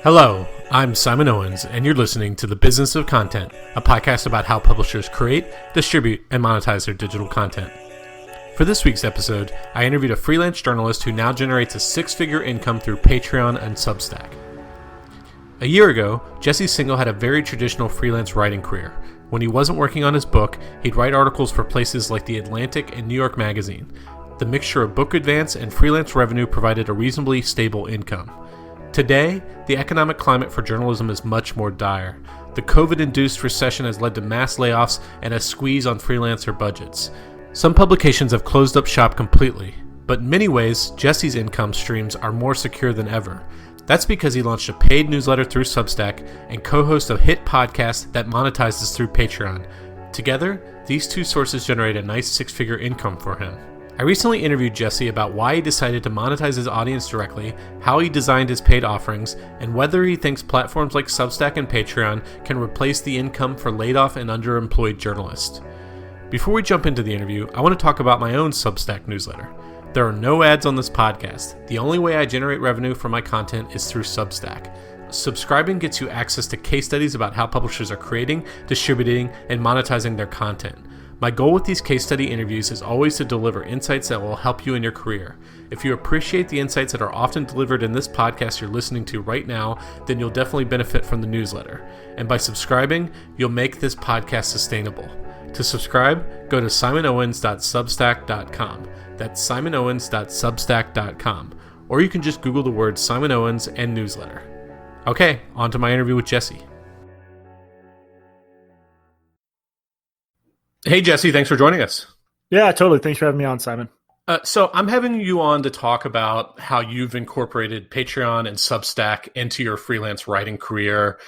Hello, I'm Simon Owens, and you're listening to The Business of Content, a podcast about how publishers create, distribute, and monetize their digital content. For this week's episode, I interviewed a freelance journalist who now generates a six-figure income through Patreon and Substack. A year ago, Jesse Singal had a very traditional freelance writing career. When he wasn't working on his book, he'd write articles for places like The Atlantic and New York Magazine. The mixture of book advance and freelance revenue provided a reasonably stable income. Today, the economic climate for journalism is much more dire. The COVID-induced recession has led to mass layoffs and a squeeze on freelancer budgets. Some publications have closed up shop completely, but in many ways, Jesse's income streams are more secure than ever. That's because he launched a paid newsletter through Substack and co-hosts a hit podcast that monetizes through Patreon. Together, these two sources generate a nice six-figure income for him. I recently interviewed Jesse about why he decided to monetize his audience directly, how he designed his paid offerings, and whether he thinks platforms like Substack and Patreon can replace the income for laid-off and underemployed journalists. Before we jump into the interview, I want to talk about my own Substack newsletter. There are no ads on this podcast. The only way I generate revenue from my content is through Substack. Subscribing gets you access to case studies about how publishers are creating, distributing, and monetizing their content. My goal with these case study interviews is always to deliver insights that will help you in your career. If you appreciate the insights that are often delivered in this podcast you're listening to right now, then you'll definitely benefit from the newsletter. And by subscribing, you'll make this podcast sustainable. To subscribe, go to simonowens.substack.com. That's simonowens.substack.com. Or you can just Google the words Simon Owens and newsletter. Okay, on to my interview with Jesse. Hey, Jesse, thanks for joining us. Yeah, totally. Thanks for having me on, Simon. So I'm having you on to talk about how you've incorporated Patreon and Substack into your freelance writing career.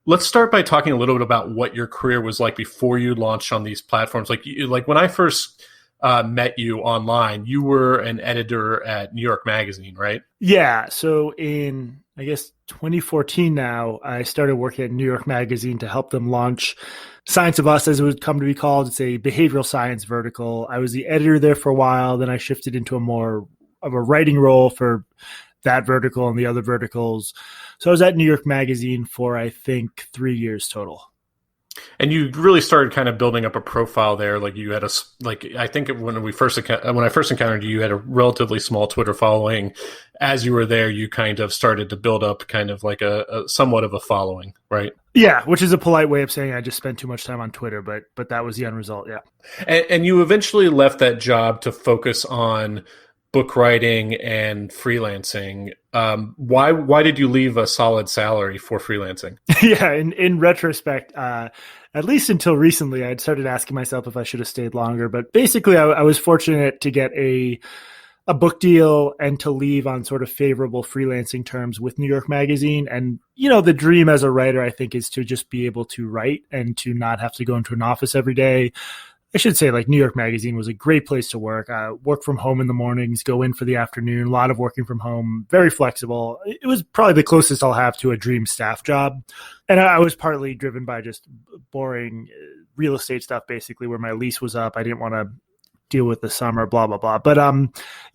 Let's start by talking a little bit about what your career was like before you launched on these platforms. Like when I first met you online, you were an editor at New York Magazine, right? Yeah. So in, 2014 now, I started working at New York Magazine to help them launch Science of Us, as it would come to be called. It's a behavioral science vertical. I was the editor there for a while. Then I shifted into a more of a writing role for that vertical and the other verticals. So I was at New York Magazine for, I think, 3 years total. And you really started kind of building up a profile there. Like you had I think when I first encountered you, you had a relatively small Twitter following. As you were there, you kind of started to build up kind of like a somewhat of a following, right? Yeah, which is a polite way of saying I just spent too much time on Twitter, but that was the end result. Yeah. And you eventually left that job to focus on book writing and freelancing. Why did you leave a solid salary for freelancing? Yeah, in retrospect, at least until recently, I'd started asking myself if I should have stayed longer. But basically, I was fortunate to get a book deal and to leave on sort of favorable freelancing terms with New York Magazine. And, the dream as a writer, I think, is to just be able to write and to not have to go into an office every day. I should say, New York Magazine was a great place to work. Work from home in the mornings, go in for the afternoon, a lot of working from home, very flexible. It was probably the closest I'll have to a dream staff job. And I was partly driven by just boring real estate stuff, basically, where my lease was up. I didn't want to deal with the summer, blah, blah, blah. But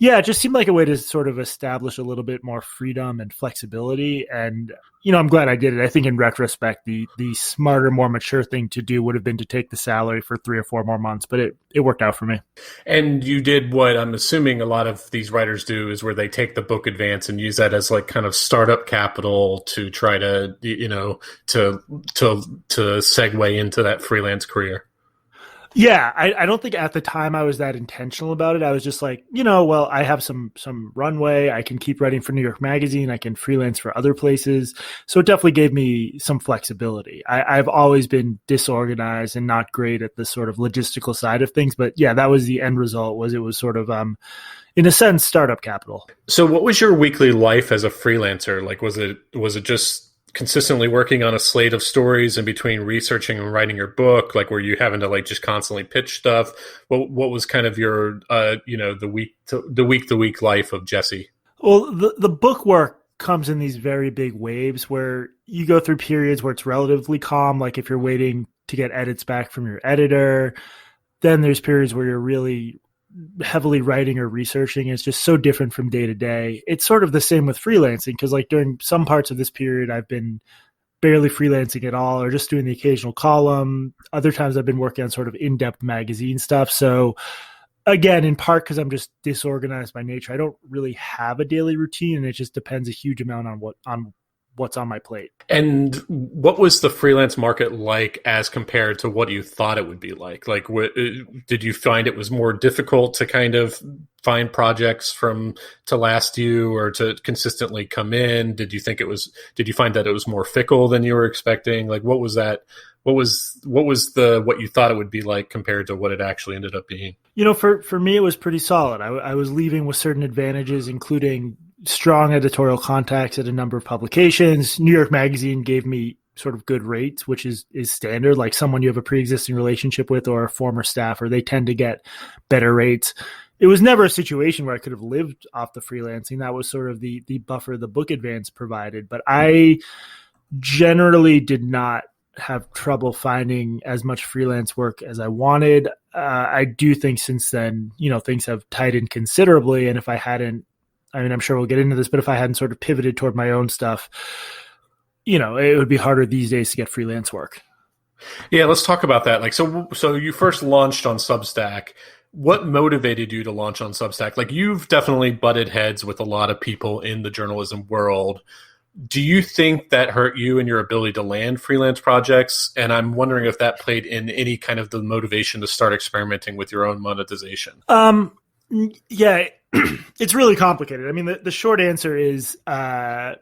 it just seemed like a way to sort of establish a little bit more freedom and flexibility. And, I'm glad I did it. I think in retrospect, the smarter, more mature thing to do would have been to take the salary for 3 or 4 more months, but it worked out for me. And you did what I'm assuming a lot of these writers do, is where they take the book advance and use that as like kind of startup capital to try to, to segue into that freelance career. Yeah, I don't think at the time I was that intentional about it. I was just like, I have some runway. I can keep writing for New York Magazine. I can freelance for other places. So it definitely gave me some flexibility. I've always been disorganized and not great at the sort of logistical side of things. But yeah, that was the end result. It was sort of, in a sense, startup capital. So what was your weekly life as a freelancer? Like, was it just consistently working on a slate of stories in between researching and writing your book? Like, were you having to just constantly pitch stuff? What was kind of your the week life of Jesse? Well, the book work comes in these very big waves where you go through periods where it's relatively calm, like if you're waiting to get edits back from your editor. Then there's periods where you're really heavily writing or researching. It's just so different from day to day. It's sort of the same with freelancing, because like during some parts of this period, I've been barely freelancing at all or just doing the occasional column. Other times I've been working on sort of in-depth magazine stuff. So again, in part because I'm just disorganized by nature, I don't really have a daily routine, and it just depends a huge amount on what's on my plate. And what was the freelance market like as compared to what you thought it would be like? Like, did you find it was more difficult to kind of find projects to last you or to consistently come in? Did you find that it was more fickle than you were expecting? Like, what was that? What was what you thought it would be like compared to what it actually ended up being? For me, it was pretty solid. I was leaving with certain advantages, including strong editorial contacts at a number of publications. New York Magazine gave me sort of good rates, which is standard. Like someone you have a pre-existing relationship with or a former staffer, they tend to get better rates. It was never a situation where I could have lived off the freelancing. That was sort of the buffer the book advance provided. But I generally did not have trouble finding as much freelance work as I wanted. I do think since then, things have tightened considerably. And if I hadn't, I'm sure we'll get into this, but if I hadn't sort of pivoted toward my own stuff, it would be harder these days to get freelance work. Yeah, let's talk about that. Like, so you first launched on Substack. What motivated you to launch on Substack? Like, you've definitely butted heads with a lot of people in the journalism world. Do you think that hurt you and your ability to land freelance projects? And I'm wondering if that played in any kind of the motivation to start experimenting with your own monetization. Yeah, it's really complicated. I mean, the short answer is So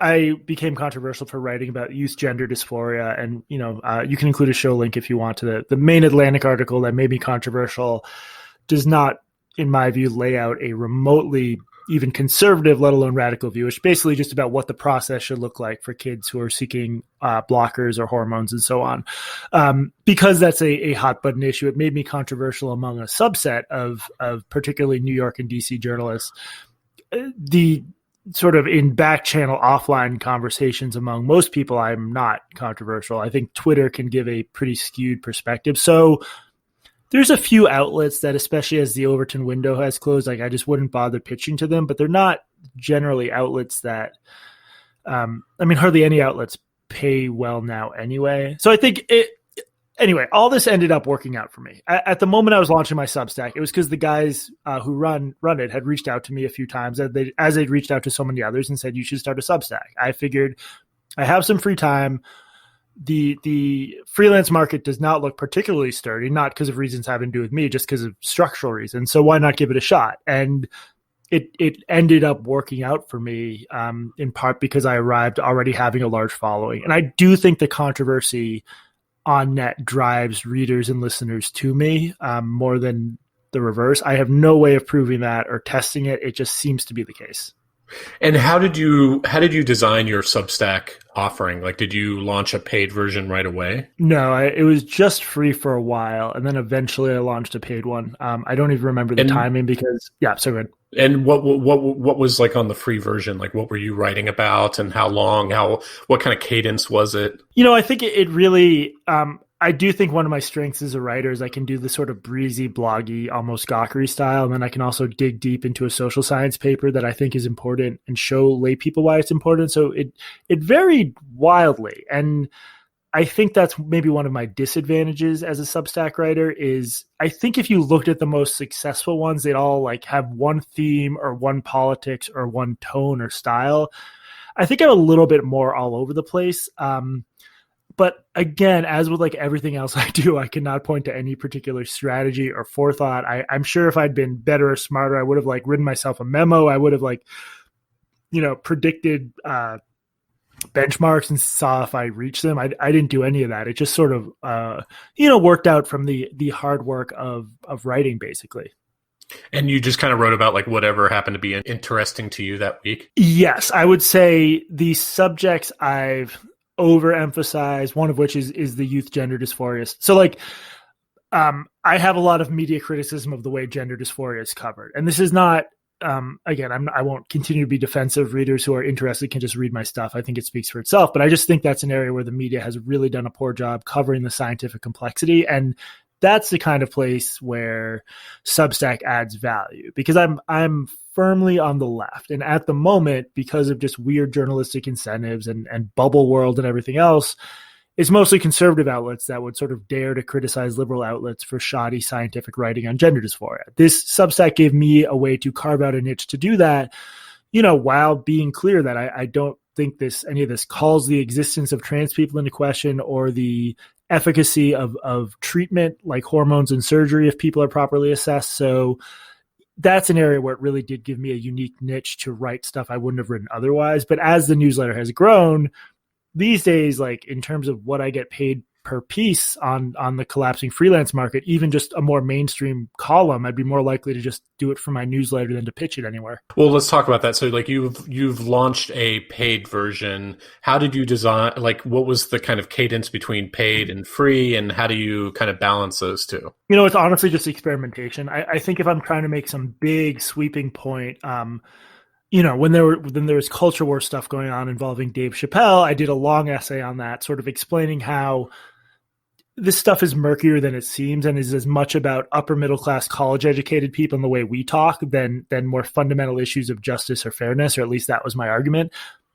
I became controversial for writing about youth gender dysphoria, and you can include a show link if you want to the main Atlantic article that made me controversial. Does not, in my view, lay out a remotely even conservative, let alone radical view. It's basically just about what the process should look like for kids who are seeking blockers or hormones and so on. Because that's a hot button issue, it made me controversial among a subset of particularly New York and DC journalists. The sort of in back channel offline conversations among most people, I'm not controversial. I think Twitter can give a pretty skewed perspective. So there's a few outlets that, especially as the Overton window has closed, like I just wouldn't bother pitching to them, but they're not generally outlets that, hardly any outlets pay well now anyway. So I think anyway, all this ended up working out for me. At the moment I was launching my Substack, it was because the guys who run it had reached out to me a few times, as they'd reached out to so many others and said, you should start a Substack. I figured I have some free time. The freelance market does not look particularly sturdy, not because of reasons having to do with me, just because of structural reasons. So why not give it a shot? And it ended up working out for me, in part because I arrived already having a large following. And I do think the controversy on net drives readers and listeners to me more than the reverse. I have no way of proving that or testing it. It just seems to be the case. And how did you design your Substack offering? Like, did you launch a paid version right away? No, it was just free for a while, and then eventually I launched a paid one. I don't even remember the timing because so good. And what was like on the free version? Like, what were you writing about, and how long? What kind of cadence was it? I think it really. I do think one of my strengths as a writer is I can do the sort of breezy, bloggy, almost gawkery style. And then I can also dig deep into a social science paper that I think is important and show lay people why it's important. So it varied wildly. And I think that's maybe one of my disadvantages as a Substack writer is I think if you looked at the most successful ones, they'd all like have one theme or one politics or one tone or style. I think I'm a little bit more all over the place. But again, as with like everything else I do, I cannot point to any particular strategy or forethought. I'm sure if I'd been better or smarter, I would have like written myself a memo. I would have like, predicted benchmarks and saw if I reached them. I didn't do any of that. It just sort of, worked out from the hard work of writing basically. And you just kind of wrote about like whatever happened to be interesting to you that week? Yes, I would say the subjects I've overemphasize, one of which is the youth gender dysphoria. So like, I have a lot of media criticism of the way gender dysphoria is covered. And this is not, again, I won't continue to be defensive. Readers who are interested can just read my stuff. I think it speaks for itself, but I just think that's an area where the media has really done a poor job covering the scientific complexity. And that's the kind of place where Substack adds value, because I'm firmly on the left. And at the moment, because of just weird journalistic incentives and bubble world and everything else, it's mostly conservative outlets that would sort of dare to criticize liberal outlets for shoddy scientific writing on gender dysphoria. This Substack gave me a way to carve out a niche to do that, while being clear that I don't think any of this calls the existence of trans people into question, or the efficacy of treatment like hormones and surgery if people are properly assessed. So that's an area where it really did give me a unique niche to write stuff I wouldn't have written otherwise. But as the newsletter has grown, these days, like in terms of what I get paid per piece on the collapsing freelance market, even just a more mainstream column, I'd be more likely to just do it for my newsletter than to pitch it anywhere. Well, let's talk about that. So like you've launched a paid version. How did you design, like what was the kind of cadence between paid and free, and how do you kind of balance those two? It's honestly just experimentation. I think if I'm trying to make some big sweeping point, when there was culture war stuff going on involving Dave Chappelle, I did a long essay on that, sort of explaining how this stuff is murkier than it seems, and is as much about upper middle class college educated people and the way we talk than more fundamental issues of justice or fairness, or at least that was my argument.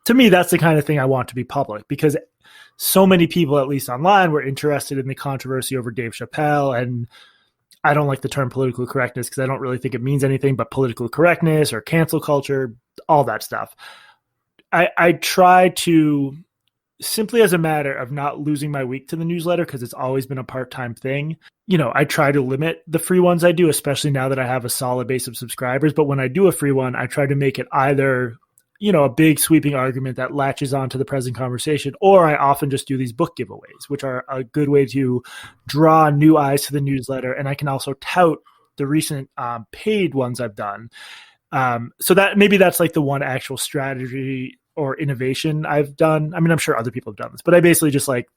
To me, that's the kind of thing I want to be public, because so many people, at least online, were interested in the controversy over Dave Chappelle. And I don't like the term political correctness because I don't really think it means anything but political correctness or cancel culture, all that stuff. I try to, simply as a matter of not losing my week to the newsletter, because it's always been a part-time thing, I try to limit the free ones I do, especially now that I have a solid base of subscribers. But when I do a free one, I try to make it either, a big sweeping argument that latches onto the present conversation, or I often just do these book giveaways, which are a good way to draw new eyes to the newsletter. And I can also tout the recent paid ones I've done. So that maybe that's like the one actual strategy or innovation I've done. I mean, I'm sure other people have done this, but I basically just like,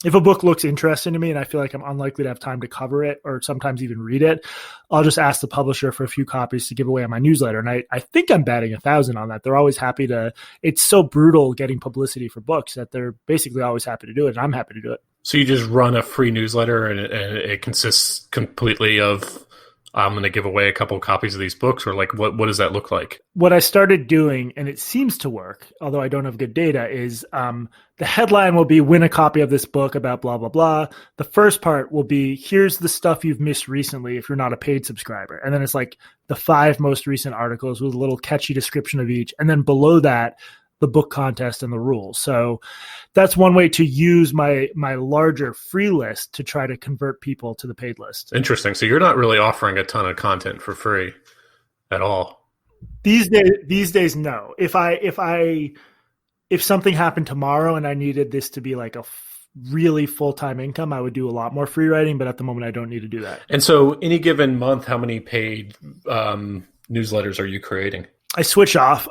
if a book looks interesting to me and I feel like I'm unlikely to have time to cover it or sometimes even read it, I'll just ask the publisher for a few copies to give away on my newsletter. And I think I'm batting 1,000 on that. They're always happy to. It's so brutal getting publicity for books that they're basically always happy to do it. And I'm happy to do it. So you just run a free newsletter, and it consists completely of, I'm going to give away a couple of copies of these books, or like what does that look like? What I started doing, and it seems to work, although I don't have good data, is the headline will be win a copy of this book about blah, blah, blah. The first part will be, here's the stuff you've missed recently if you're not a paid subscriber. And then it's like the 5 most recent articles with a little catchy description of each. And then below that, the book contest and the rules. So that's one way to use my larger free list to try to convert people to the paid list. Interesting. So you're not really offering a ton of content for free at all. These days, no. If something happened tomorrow and I needed this to be like a really full-time income, I would do a lot more free writing, but at the moment I don't need to do that. And so any given month, how many paid newsletters are you creating? I switch off.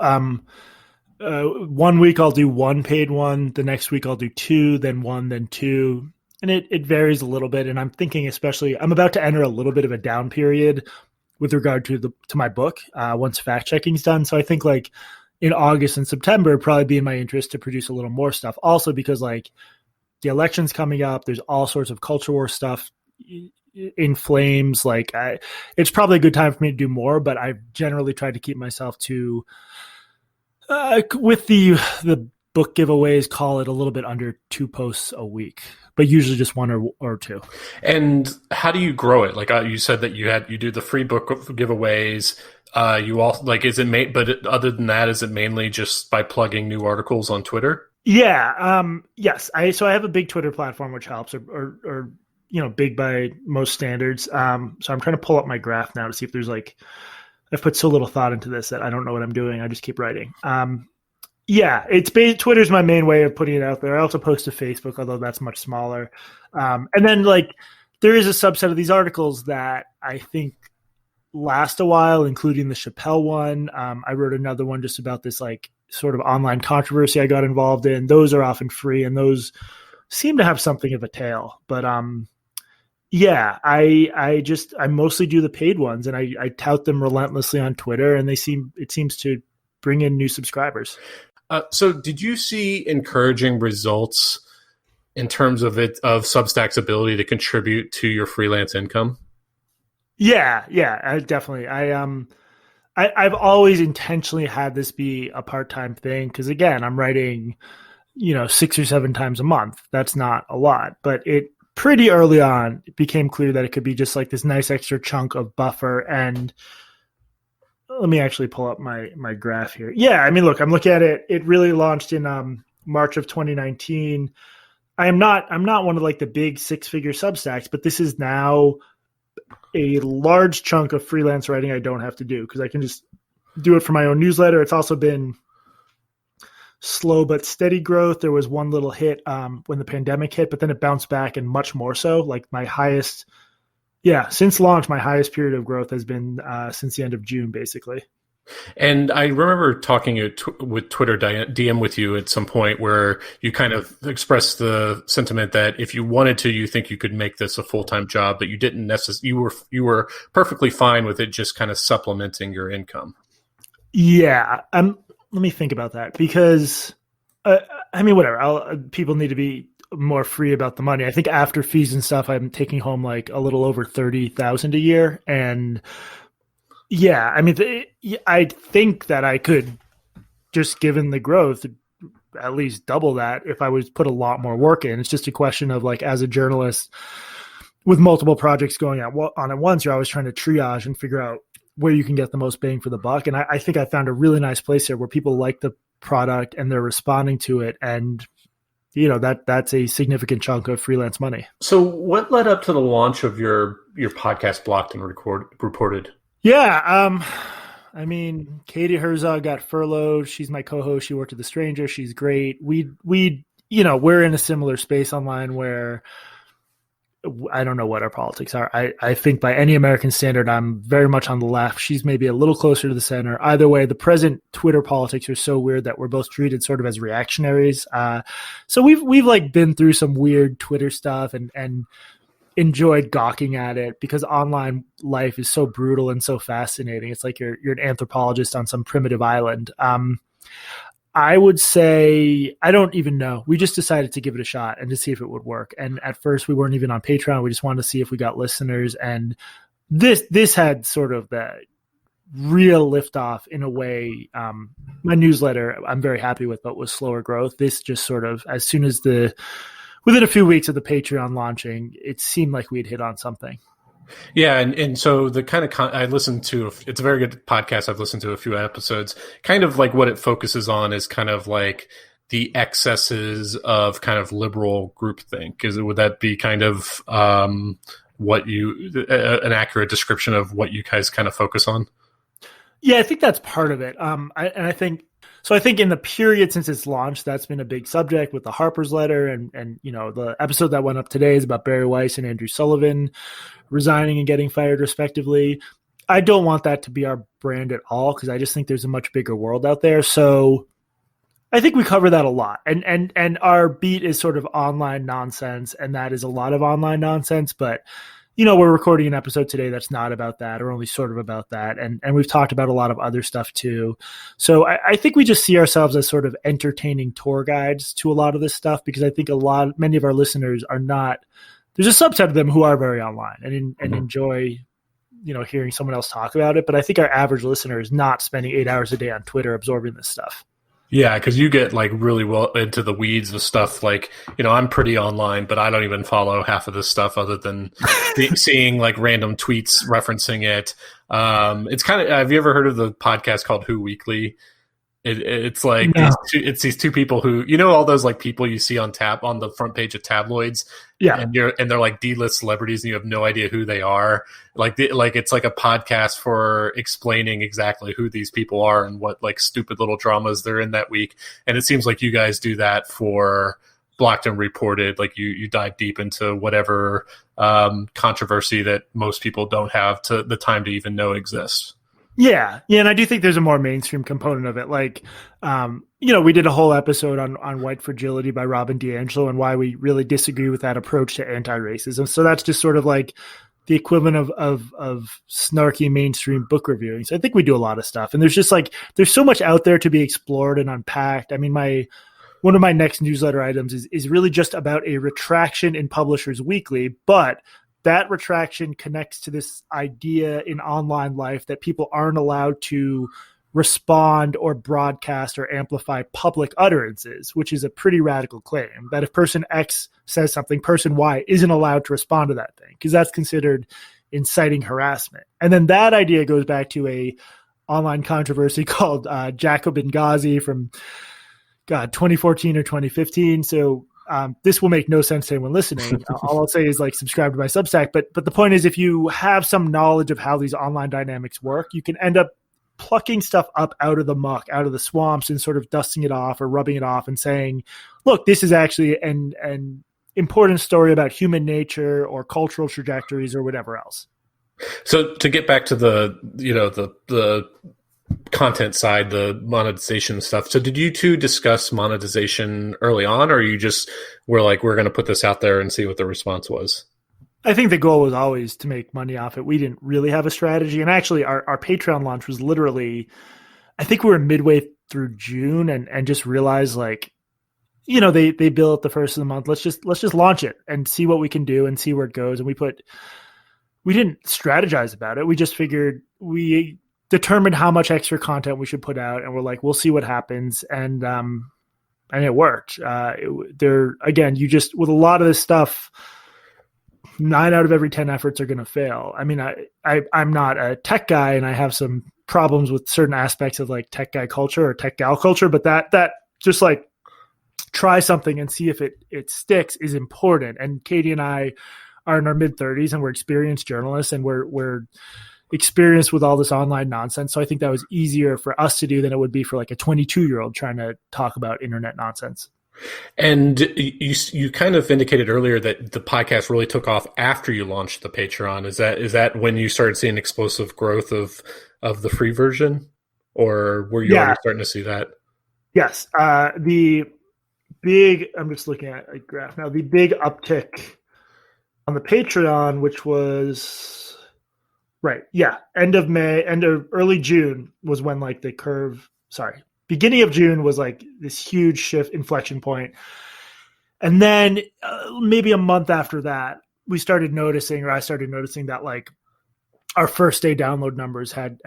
1 week I'll do 1 paid one. The next week I'll do 2, then 1, then 2. And it varies a little bit. And I'm thinking, especially, I'm about to enter a little bit of a down period with regard to my book once fact checking is done. So I think like in August and September, it'd probably be in my interest to produce a little more stuff. Also because like the election's coming up, there's all sorts of culture war stuff in flames. Like it's probably a good time for me to do more, but I've generally tried to keep myself to with the book giveaways, call it a little bit under 2 posts a week, but usually just 1 or 2. And how do you grow it? Like you said that you do the free book giveaways. You also like, but other than that, is it mainly just by plugging new articles on Twitter? Yeah. Yes. So I have a big Twitter platform, which helps, or big by most standards. So I'm trying to pull up my graph now to see if there's like, I've put so little thought into this that I don't know what I'm doing. I just keep writing. Yeah, Twitter's my main way of putting it out there. I also post to Facebook, although that's much smaller. And then like there is a subset of these articles that I think last a while, including the Chappelle one. I wrote another one just about this like sort of online controversy I got involved in. Those are often free, and those seem to have something of a tail. But yeah, I mostly do the paid ones, and I tout them relentlessly on Twitter, and it seems to bring in new subscribers. So did you see encouraging results in terms of Substack's ability to contribute to your freelance income? Yeah, definitely. I've always intentionally had this be a part-time thing because, again, I'm writing, 6 or 7 times a month. That's not a lot, but it pretty early on it became clear that it could be just like this nice extra chunk of buffer. And let me actually pull up my graph here. Yeah, I mean, look, I'm looking at it. It really launched in March of 2019. I'm not one of like the big 6-figure Substacks, but this is now a large chunk of freelance writing I don't have to do because I can just do it for my own newsletter. It's also been slow but steady growth. There was one little hit when the pandemic hit, but then it bounced back and much more so. Like my highest, since launch, my highest period of growth has been since the end of June, basically. And I remember talking with Twitter DM with you at some point where you kind of expressed the sentiment that if you wanted to, you think you could make this a full-time job, but you didn't necessarily, you were perfectly fine with it just kind of supplementing your income. Yeah. Let me think about that because, I mean, whatever. People need to be more free about the money. I think after fees and stuff, I'm taking home like a little over $30,000 a year. And yeah, I mean, I think that I could, just given the growth, at least double that if I would put a lot more work in. It's just a question of like, as a journalist with multiple projects going on at once, you're always trying to triage and figure out where you can get the most bang for the buck. And I think I found a really nice place here where people like the product and they're responding to it. And, that's a significant chunk of freelance money. So what led up to the launch of your podcast, Blocked and Reported? Yeah. I mean, Katie Herzog got furloughed. She's my co-host. She worked at The Stranger. She's great. We're in a similar space online where I don't know what our politics are. I think by any American standard, I'm very much on the left. She's maybe a little closer to the center. Either way, the present Twitter politics are so weird that we're both treated sort of as reactionaries. So we've like been through some weird Twitter stuff and enjoyed gawking at it because online life is so brutal and so fascinating. It's like you're an anthropologist on some primitive island. I would say, I don't even know. We just decided to give it a shot and to see if it would work. And at first we weren't even on Patreon. We just wanted to see if we got listeners. And this had sort of the real liftoff in a way. My newsletter, I'm very happy with, but was slower growth. This just sort of, as soon as within a few weeks of the Patreon launching, it seemed like we'd hit on something. Yeah, and so the kind of I listened to, it's a very good podcast. I've listened to a few episodes. Kind of like what it focuses on is kind of like the excesses of kind of liberal groupthink. Would that be kind of an accurate description of what you guys kind of focus on? Yeah, I think that's part of it. I think in the period since its launch, that's been a big subject with the Harper's letter and the episode that went up today is about Barry Weiss and Andrew Sullivan resigning and getting fired respectively. I don't want that to be our brand at all because I just think there's a much bigger world out there. So I think we cover that a lot. And our beat is sort of online nonsense, and that is a lot of online nonsense, but we're recording an episode today that's not about that or only sort of about that. And we've talked about a lot of other stuff too. So I think we just see ourselves as sort of entertaining tour guides to a lot of this stuff because I think many of our listeners are not, there's a subset of them who are very online and enjoy, hearing someone else talk about it. But I think our average listener is not spending 8 hours a day on Twitter absorbing this stuff. Yeah, because you get like really well into the weeds of stuff. Like, I'm pretty online, but I don't even follow half of this stuff other than seeing like random tweets referencing it. It's kind of, have you ever heard of the podcast called Who Weekly? It's like No. these two people who, all those like people you see on the front page of tabloids. Yeah. And they're like D-list celebrities and you have no idea who they are. Like it's like a podcast for explaining exactly who these people are and what like stupid little dramas they're in that week. And it seems like you guys do that for Blocked and Reported. Like you dive deep into whatever controversy that most people don't have the time to even know exists. Yeah. And I do think there's a more mainstream component of it. Like, we did a whole episode on white fragility by Robin DiAngelo and why we really disagree with that approach to anti-racism. So that's just sort of like the equivalent of snarky mainstream book reviewing. So I think we do a lot of stuff. And there's just like, there's so much out there to be explored and unpacked. I mean, my one of my next newsletter items is really just about a retraction in Publishers Weekly, but that retraction connects to this idea in online life that people aren't allowed to respond or broadcast or amplify public utterances, which is a pretty radical claim that if person X says something, person Y isn't allowed to respond to that thing because that's considered inciting harassment. And then that idea goes back to a online controversy called Jacobin Ghazi from 2014 or 2015. So this will make no sense to anyone listening. All I'll say is like subscribe to my Substack. But the point is, if you have some knowledge of how these online dynamics work, you can end up plucking stuff up out of the muck, out of the swamps, and sort of dusting it off or rubbing it off and saying, look, this is actually an important story about human nature or cultural trajectories or whatever else. So to get back to the content side, the monetization stuff. So did you two discuss monetization early on, or you just were like, we're going to put this out there and see what the response was? I think the goal was always to make money off it. We didn't really have a strategy. And actually our Patreon launch was literally, I think we were midway through June and just realized like, they bill it the first of the month. Let's just launch it and see what we can do and see where it goes. And we didn't strategize about it. We just figured we determined how much extra content we should put out. And we're like, we'll see what happens. And it worked. With a lot of this stuff, 9 out of every 10 efforts are going to fail. I mean, I'm not a tech guy and I have some problems with certain aspects of like tech guy culture or tech gal culture, but that just like try something and see if it sticks is important. And Katie and I are in our mid-30s and we're experienced journalists and we're experienced with all this online nonsense. So I think that was easier for us to do than it would be for like a 22-year-old trying to talk about internet nonsense. And you kind of indicated earlier that the podcast really took off after you launched the Patreon. Is that when you started seeing explosive growth of the free version, or were you already starting to see that? Yes. I'm just looking at a graph now. The big uptick on the Patreon, which was end of early June was when like the curve. Beginning of June was like this huge shift inflection point. And then maybe a month after that, I started noticing that like our first day download numbers had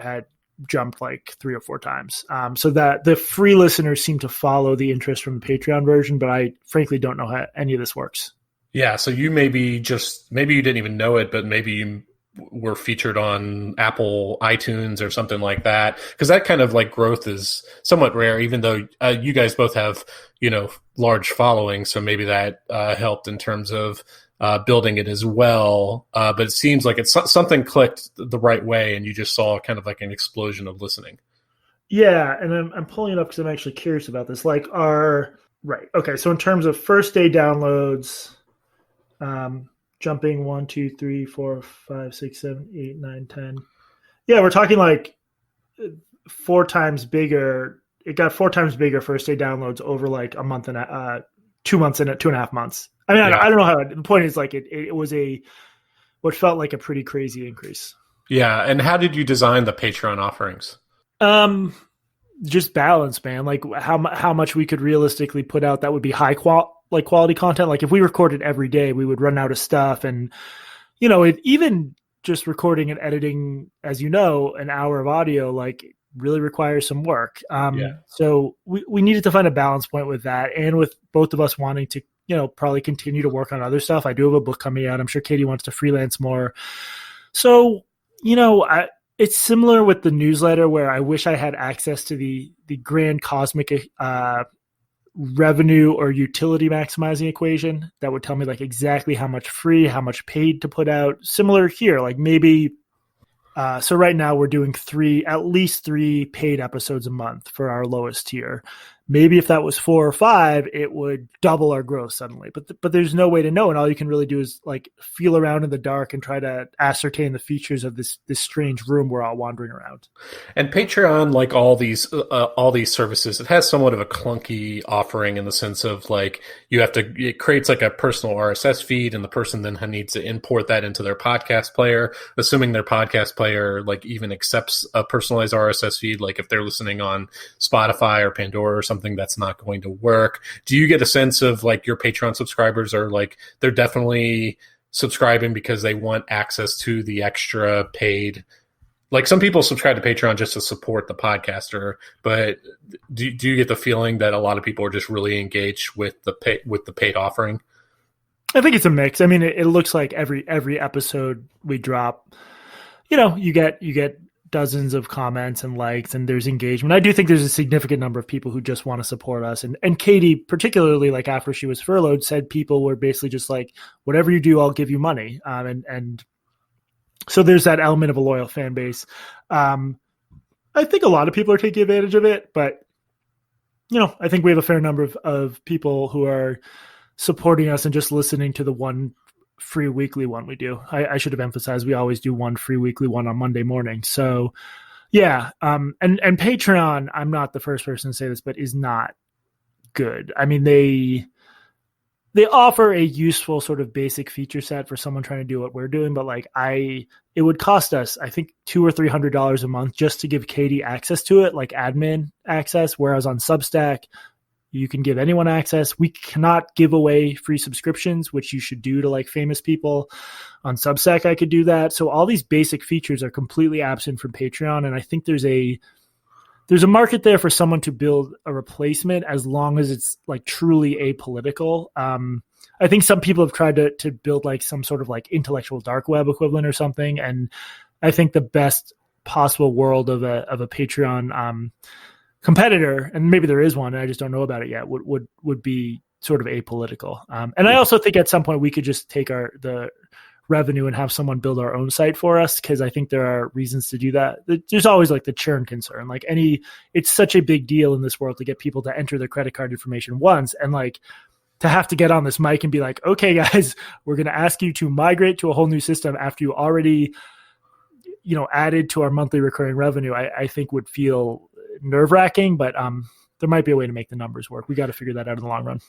jumped like 3 or 4 times. So that the free listeners seem to follow the interest from the Patreon version, but I frankly don't know how any of this works. Yeah. So you maybe you didn't even know it, but maybe you were featured on Apple iTunes or something like that, because that kind of like growth is somewhat rare, even though you guys both have large followings, so maybe that helped in terms of building it as well, but it seems like it's something clicked the right way and you just saw kind of like an explosion of listening. Yeah, and I'm pulling it up because I'm actually curious about this. Like so in terms of first day downloads, jumping 1, 2, 3, 4, 5, 6, 7, 8, 9, 10. Yeah, we're talking like 4 times bigger. It got 4 times bigger first day downloads over like a month and 2 months and 2.5 months. I mean, yeah. I don't know how. The point is like it was what felt like a pretty crazy increase. Yeah, and how did you design the Patreon offerings? Just balance, man. Like how much we could realistically put out that would be high quality content. Like if we recorded every day, we would run out of stuff. And, even just recording and editing, as an hour of audio, like really requires some work. So we needed to find a balance point with that. And with both of us wanting to, probably continue to work on other stuff. I do have a book coming out. I'm sure Katie wants to freelance more. So, it's similar with the newsletter where I wish I had access to the grand cosmic revenue or utility maximizing equation that would tell me like exactly how much free, how much paid to put out. Similar here, like maybe so right now we're doing at least 3 paid episodes a month for our lowest tier. Maybe if that was 4 or 5, it would double our growth suddenly. But there's no way to know, and all you can really do is like feel around in the dark and try to ascertain the features of this strange room we're all wandering around. And Patreon, like all these services, it has somewhat of a clunky offering in the sense of like it creates like a personal RSS feed, and the person then needs to import that into their podcast player, assuming their podcast player like even accepts a personalized RSS feed, like if they're listening on Spotify or Pandora or something something that's not going to work. Do you get a sense of like your Patreon subscribers are like, they're definitely subscribing because they want access to the extra paid? Like some people subscribe to Patreon just to support the podcaster, but do you get the feeling that a lot of people are just really engaged with the paid offering? I think it's a mix. I mean, it looks like every episode we drop, you get dozens of comments and likes, and there's engagement. I do think there's a significant number of people who just want to support us. And Katie, particularly, like after she was furloughed, said people were basically just like, whatever you do, I'll give you money. And so there's that element of a loyal fan base. I think a lot of people are taking advantage of it, but I think we have a fair number of people who are supporting us and just listening to the one free weekly one we do. I should have emphasized we always do one free weekly one on Monday morning. So yeah. And Patreon, I'm not the first person to say this, but is not good. I mean, they offer a useful sort of basic feature set for someone trying to do what we're doing, but like it would cost us, I think, $200 or $300 a month just to give Katie access to it, like admin access. Whereas on Substack, you can give anyone access. We cannot give away free subscriptions, which you should do to like famous people. On Substack, I could do that. So all these basic features are completely absent from Patreon. And I think there's a market there for someone to build a replacement as long as it's like truly apolitical. I think some people have tried to build like some sort of like intellectual dark web equivalent or something. And I think the best possible world of a Patreon competitor, and maybe there is one, and I just don't know about it yet, would be sort of apolitical. And I also think at some point we could just take the revenue and have someone build our own site for us, because I think there are reasons to do that. There's always like the churn concern. Like it's such a big deal in this world to get people to enter their credit card information once, and like to have to get on this mic and be like, okay, guys, we're going to ask you to migrate to a whole new system after you already, added to our monthly recurring revenue, I think would feel nerve-wracking, but there might be a way to make the numbers work. We got to figure that out in the long run.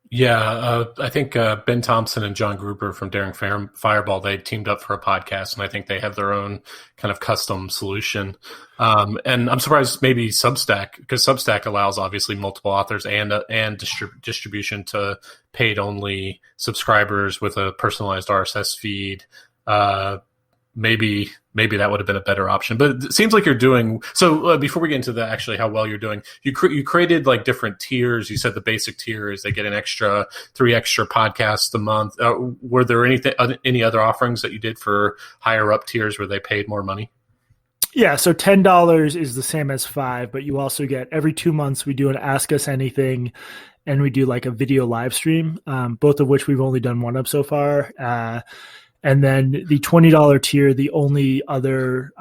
Yeah, I think Ben Thompson and John Gruber from Daring Fireball, they teamed up for a podcast, and I think they have their own kind of custom solution. And I'm surprised maybe Substack, because Substack allows obviously multiple authors and distribution to paid-only subscribers with a personalized RSS feed. Maybe that would have been a better option, but it seems like you're doing so. Before we get into actually how well you're doing, you created like different tiers. You said the basic tier is they get three extra podcasts a month. Were there any other offerings that you did for higher up tiers where they paid more money? Yeah, so $10 is the same as $5, but you also get every 2 months we do an Ask Us Anything, and we do like a video live stream, both of which we've only done one of so far. And then the $20 tier, the only other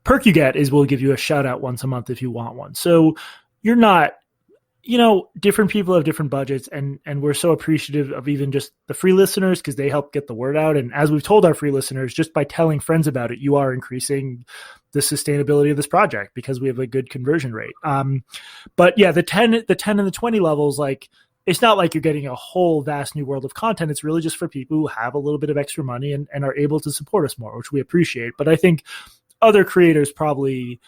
perk you get is we'll give you a shout out once a month if you want one. So you're not, different people have different budgets, and we're so appreciative of even just the free listeners because they help get the word out. And as we've told our free listeners, just by telling friends about it, you are increasing the sustainability of this project because we have a good conversion rate. But yeah, the 10 and the 20 levels, like, it's not like you're getting a whole vast new world of content. It's really just for people who have a little bit of extra money and are able to support us more, which we appreciate. But I think other creators probably,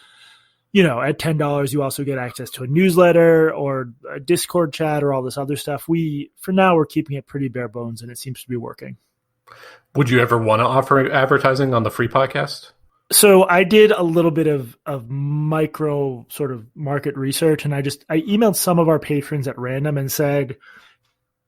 at $10, you also get access to a newsletter or a Discord chat or all this other stuff. For now, we're keeping it pretty bare bones, and it seems to be working. Would you ever want to offer advertising on the free podcast? So I did a little bit of micro sort of market research, and I emailed some of our patrons at random and said,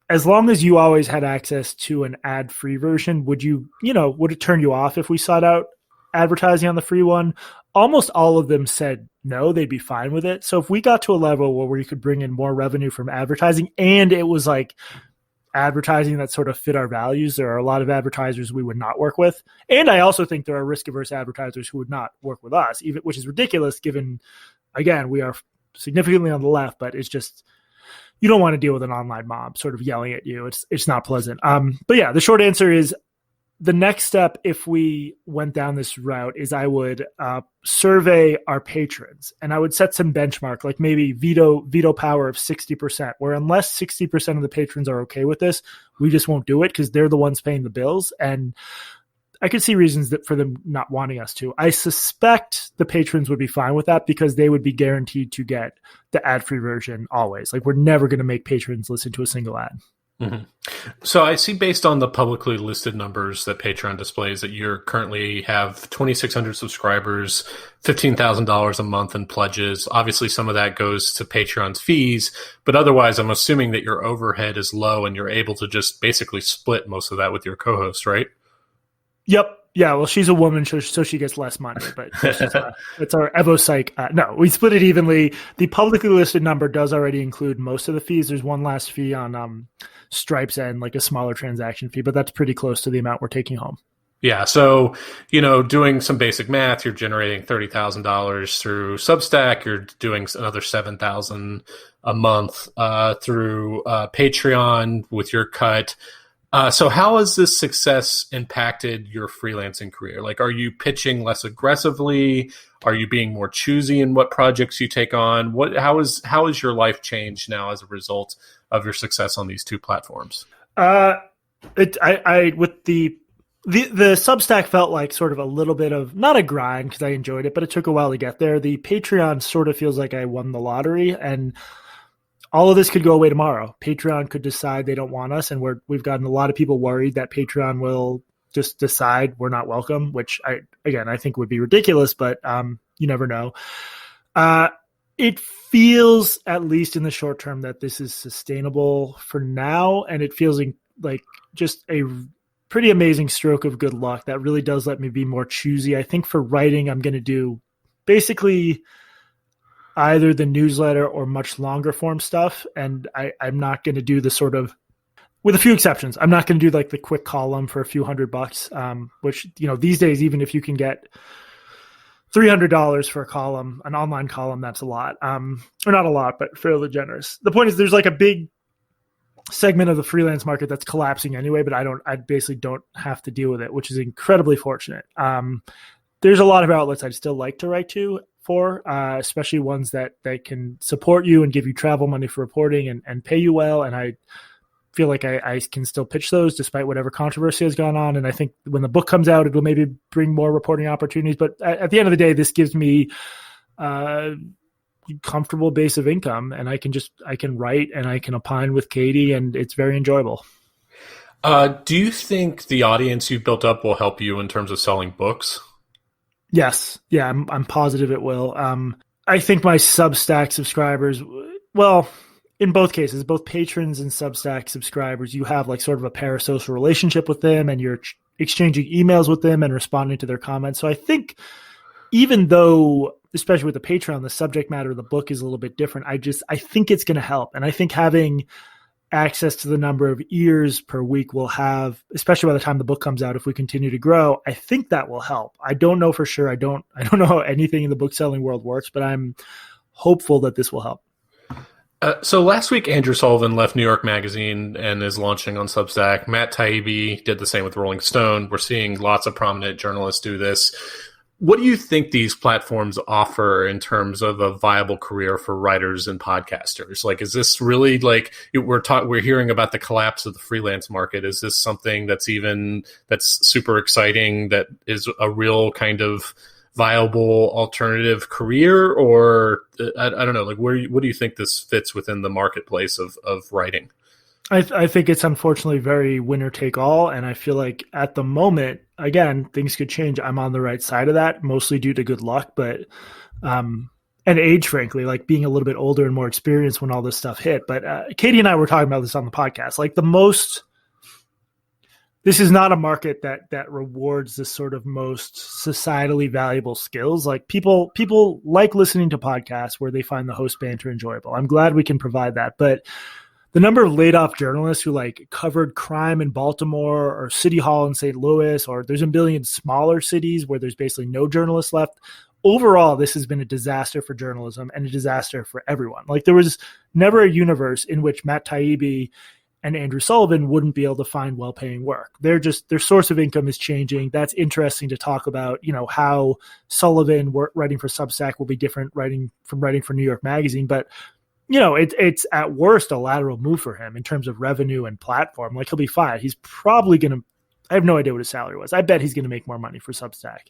as long as you always had access to an ad-free version, would it turn you off if we sought out advertising on the free one? Almost all of them said no, they'd be fine with it. So if we got to a level where we could bring in more revenue from advertising, and it was like advertising that sort of fit our values, there are a lot of advertisers we would not work with. And I also think there are risk-averse advertisers who would not work with us, which is ridiculous given, again, we are significantly on the left, but it's just, you don't want to deal with an online mob sort of yelling at you. It's not pleasant. But yeah, the short answer is the next step, if we went down this route, is I would survey our patrons, and I would set some benchmark, like maybe veto power of 60%, where unless 60% of the patrons are okay with this, we just won't do it because they're the ones paying the bills. And I could see reasons for them not wanting us to. I suspect the patrons would be fine with that because they would be guaranteed to get the ad-free version always. Like we're never going to make patrons listen to a single ad. Mm-hmm. So I see based on the publicly listed numbers that Patreon displays that you currently have 2,600 subscribers, $15,000 a month in pledges. Obviously, some of that goes to Patreon's fees, but otherwise, I'm assuming that your overhead is low and you're able to just basically split most of that with your co-host, right? Yep. Yeah, well, she's a woman, so she gets less money, but it's our EvoPsych. No, we split it evenly. The publicly listed number does already include most of the fees. There's one last fee on Stripe's end, like a smaller transaction fee, but that's pretty close to the amount we're taking home. Yeah, so, doing some basic math, you're generating $30,000 through Substack. You're doing another $7,000 a month through Patreon with your cut. So how has this success impacted your freelancing career? Like, are you pitching less aggressively? Are you being more choosy in what projects you take on? How has your life changed now as a result of your success on these two platforms? With the Substack felt like sort of a little bit of not a grind because I enjoyed it, but it took a while to get there. The Patreon sort of feels like I won the lottery, and all of this could go away tomorrow. Patreon could decide they don't want us, and we've gotten a lot of people worried that Patreon will just decide we're not welcome, which I think would be ridiculous, but you never know. It feels, at least in the short term, that this is sustainable for now, and it feels like just a pretty amazing stroke of good luck that really does let me be more choosy. I think for writing, I'm going to do basically either the newsletter or much longer form stuff. And I'm not going to do the sort of, with a few exceptions, I'm not going to do like the quick column for a few $100, which, these days, even if you can get $300 for a column, an online column, that's a lot. Or not a lot, but fairly generous. The point is there's like a big segment of the freelance market that's collapsing anyway, but I basically don't have to deal with it, which is incredibly fortunate. There's a lot of outlets I'd still like to write for, especially ones that can support you and give you travel money for reporting and pay you well. And I feel like I can still pitch those despite whatever controversy has gone on. And I think when the book comes out, it'll maybe bring more reporting opportunities. But at the end of the day, this gives me a comfortable base of income, and I can write and I can opine with Katie, and it's very enjoyable. Do you think the audience you've built up will help you in terms of selling books? Yes. Yeah, I'm positive it will. I think my Substack subscribers, well, in both cases, both patrons and Substack subscribers, you have like sort of a parasocial relationship with them, and you're exchanging emails with them and responding to their comments. So I think even though, especially with the Patreon, the subject matter of the book is a little bit different, I think it's going to help. And I think having access to the number of ears per week will have, especially by the time the book comes out, if we continue to grow, I think that will help. I don't know for sure. I don't know how anything in the book selling world works, but I'm hopeful that this will help. So last week, Andrew Sullivan left New York Magazine and is launching on Substack. Matt Taibbi did the same with Rolling Stone. We're seeing lots of prominent journalists do this. What do you think these platforms offer in terms of a viable career for writers and podcasters? Like, is this really like we're hearing about the collapse of the freelance market? Is this something that's super exciting, that is a real kind of viable alternative career? Or I don't know, like what do you think this fits within the marketplace of writing? I think it's unfortunately very winner take all. And I feel like at the moment, again, things could change. I'm on the right side of that, mostly due to good luck, but and age, frankly, like being a little bit older and more experienced when all this stuff hit. But Katie and I were talking about this on the podcast. Like this is not a market that rewards the sort of most societally valuable skills. Like people like listening to podcasts where they find the host banter enjoyable. I'm glad we can provide that, but the number of laid off journalists who like covered crime in Baltimore or City Hall in St. Louis, or there's a billion smaller cities where there's basically no journalists left. Overall, this has been a disaster for journalism and a disaster for everyone. Like there was never a universe in which Matt Taibbi and Andrew Sullivan wouldn't be able to find well-paying work. Their source of income is changing. That's interesting to talk about, how Sullivan writing for Substack will be different from writing for New York Magazine. But it's at worst a lateral move for him in terms of revenue and platform. Like he'll be fine. He's probably going to, I have no idea what his salary was. I bet he's going to make more money for Substack.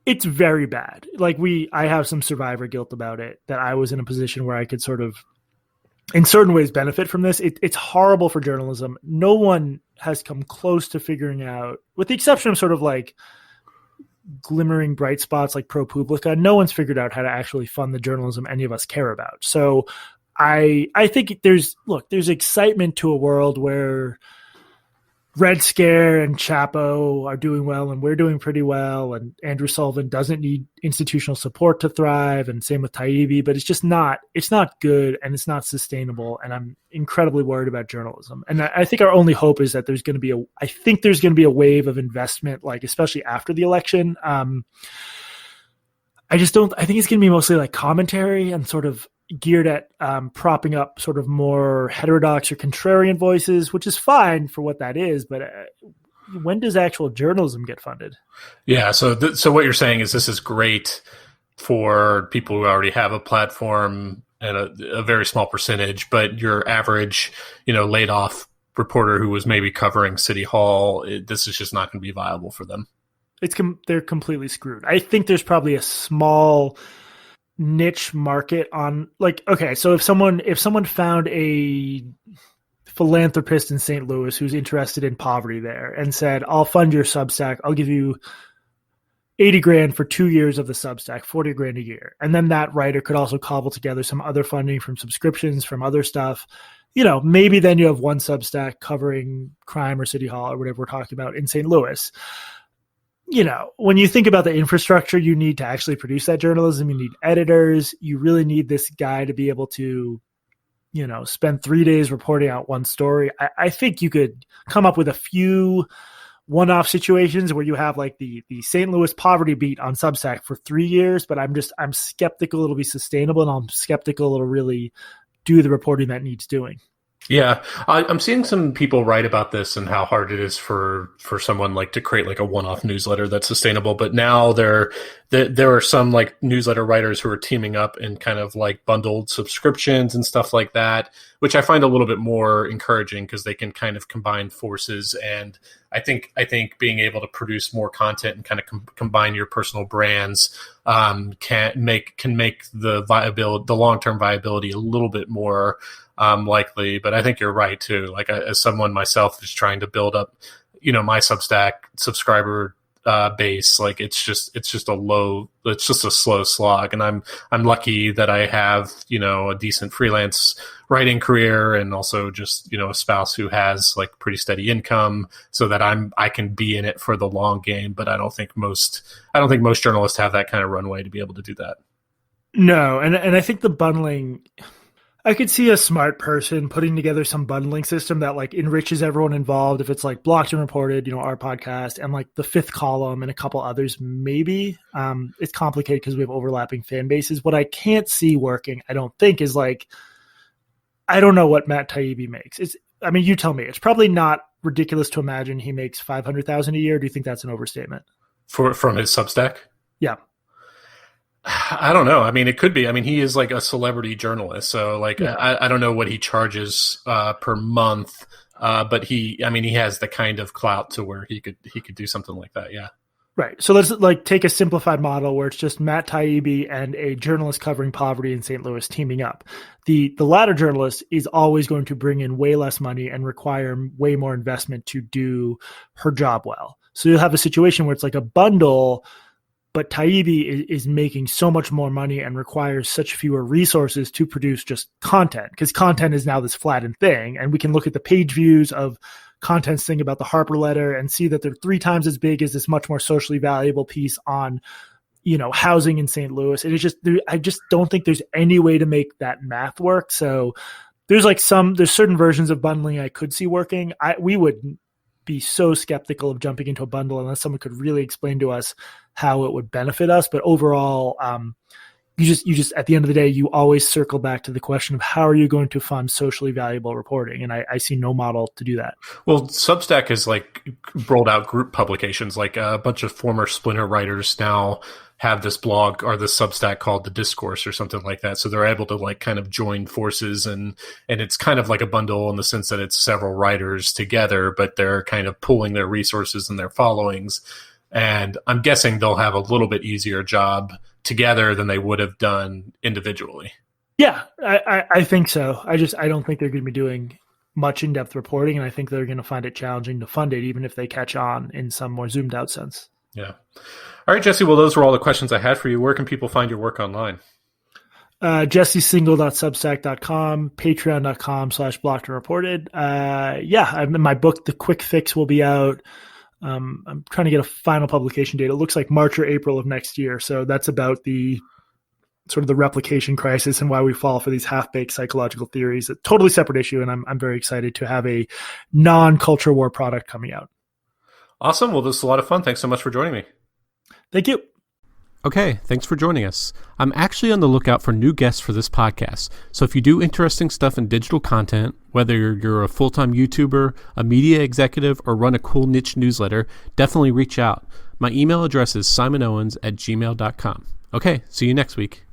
It's very bad. Like I have some survivor guilt about it, that I was in a position where I could sort of, in certain ways, benefit from this. It's horrible for journalism. No one has come close to figuring out, with the exception of sort of like glimmering bright spots like ProPublica, no one's figured out how to actually fund the journalism any of us care about. So I think there's excitement to a world where Red Scare and Chapo are doing well, and we're doing pretty well, and Andrew Sullivan doesn't need institutional support to thrive, and same with Taibbi, but it's not good, and it's not sustainable, and I'm incredibly worried about journalism. And I think our only hope is that there's going to be a wave of investment, like especially after the election. I think it's going to be mostly like commentary and sort of geared at propping up sort of more heterodox or contrarian voices, which is fine for what that is. But when does actual journalism get funded? Yeah. So what you're saying is this is great for people who already have a platform and a very small percentage, but your average, laid off reporter who was maybe covering City Hall, this is just not going to be viable for them. They're completely screwed. I think there's probably a small niche market on, like, okay, so if someone found a philanthropist in St. Louis who's interested in poverty there and said, I'll fund your Substack, I'll give you 80 grand for 2 years of the Substack, 40 grand a year. And then that writer could also cobble together some other funding from subscriptions, from other stuff. Maybe then you have one Substack covering crime or City Hall or whatever we're talking about in St. Louis. When you think about the infrastructure you need to actually produce that journalism, you need editors. You really need this guy to be able to, spend 3 days reporting out one story. I think you could come up with a few one-off situations where you have like the St. Louis poverty beat on Substack for 3 years, but I'm skeptical it'll be sustainable, and I'm skeptical it'll really do the reporting that needs doing. Yeah, I'm seeing some people write about this and how hard it is for someone like to create like a one-off newsletter that's sustainable. But now there are some like newsletter writers who are teaming up in kind of like bundled subscriptions and stuff like that, which I find a little bit more encouraging because they can kind of combine forces. And I think being able to produce more content and kind of combine your personal brands can make the long-term viability a little bit more likely. But I think you're right too. Like as someone myself is trying to build up, my Substack subscriber base, like it's just a slow slog. And I'm lucky that I have, a decent freelance writing career, and also just, a spouse who has like pretty steady income, so that I can be in it for the long game. But I don't think most journalists have that kind of runway to be able to do that. No. And I think the bundling, I could see a smart person putting together some bundling system that like enriches everyone involved. If it's like Blockchain Reported, our podcast, and like the Fifth Column and a couple others, maybe. It's complicated because we have overlapping fan bases. What I can't see working, I don't think, is like, I don't know what Matt Taibbi makes. You tell me. It's probably not ridiculous to imagine he makes $500,000 a year. Do you think that's an overstatement? From his Substack? Yeah. I don't know. It could be. He is like a celebrity journalist, so like yeah. I don't know what he charges per month, but he has the kind of clout to where he could do something like that. Yeah. Right. So let's like take a simplified model where it's just Matt Taibbi and a journalist covering poverty in St. Louis teaming up. The latter journalist is always going to bring in way less money and require way more investment to do her job well. So you'll have a situation where it's like a bundle, but Taibbi is making so much more money and requires such fewer resources to produce just content, because content is now this flattened thing. And we can look at the page views of Content's thing about the Harper letter and see that they're 3 times as big as this much more socially valuable piece on, housing in St. Louis. And I just don't think there's any way to make that math work. So there's certain versions of bundling I could see working. We would be so skeptical of jumping into a bundle unless someone could really explain to us how it would benefit us. But overall, you just at the end of the day, you always circle back to the question of how are you going to fund socially valuable reporting? And I see no model to do that. Well, Substack has like rolled out group publications, like a bunch of former Splinter writers now have this blog or this Substack called The Discourse or something like that. So they're able to like kind of join forces, and it's kind of like a bundle in the sense that it's several writers together, but they're kind of pooling their resources and their followings. And I'm guessing they'll have a little bit easier job together than they would have done individually. Yeah, I think so. I don't think they're going to be doing much in-depth reporting, and I think they're going to find it challenging to fund it, even if they catch on in some more zoomed out sense. Yeah. All right, Jesse. Well, those were all the questions I had for you. Where can people find your work online? jessesingal.substack.com, patreon.com/blocked and reported. My book, The Quick Fix, will be out. I'm trying to get a final publication date. It looks like March or April of next year. So that's about the sort of the replication crisis and why we fall for these half-baked psychological theories. A totally separate issue, and I'm very excited to have a non-culture war product coming out. Awesome. Well, this is a lot of fun. Thanks so much for joining me. Thank you. Okay, thanks for joining us. I'm actually on the lookout for new guests for this podcast. So if you do interesting stuff in digital content, whether you're a full-time YouTuber, a media executive, or run a cool niche newsletter, definitely reach out. My email address is simonowens@gmail.com. Okay, see you next week.